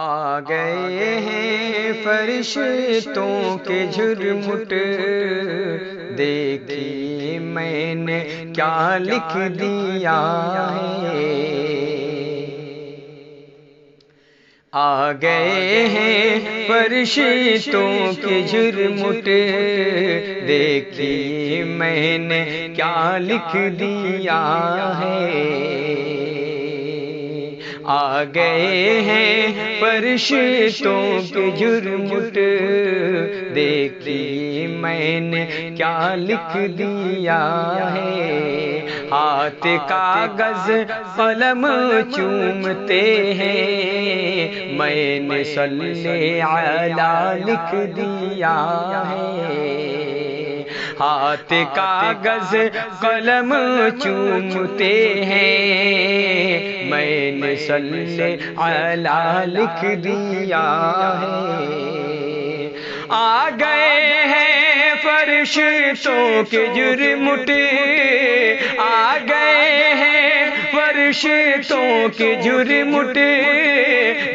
آ گئے ہیں فرشتوں کے جھرمٹ، دیکھیے میں نے کیا لکھ دیا ہے۔ آ گئے ہیں فرشتوں کے جھرمٹ، دیکھیے میں نے کیا لکھ دیا ہے۔ آ گئے ہیں فرشتوں کے جھرمٹ، دیکھیے میں نے کیا لکھ دیا ہے۔ ہاتھ کاغذ قلم چومتے ہیں، میں نے صلی علی لکھ دیا ہے۔ ہاتھ کاغذ قلم چومتے ہیں، میں نے صلی علی لکھ دیا ہے۔ آ گئے ہیں فرشتوں کے جھرمٹ، آ گئے ہیں فرشتوں کے جھرمٹ،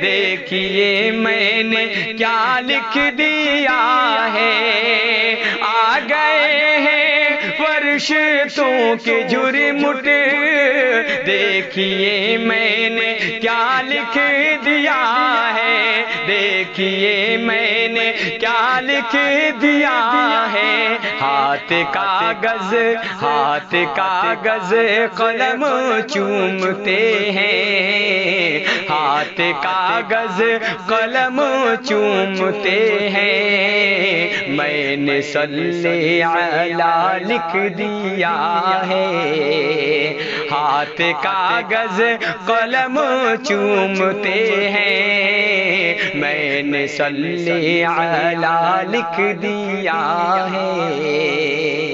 دیکھیے میں نے کیا لکھ دیا ہے۔ آ گئے ہیں فرشتوں کے جھرمٹ، دیکھیے میں نے کیا لکھ دیا ہے۔ دیکھیے میں نے کیا لکھ دیا ہے۔ ہاتھ کاغذ قلم چومتے ہیں، ہاتھ کاغذ قلم چومتے ہیں، میں نے صلی علی لکھ دیا ہے۔ ہاتھ کاغذ قلم چومتے ہیں، میں نے صلی علی لکھ دیا ہے۔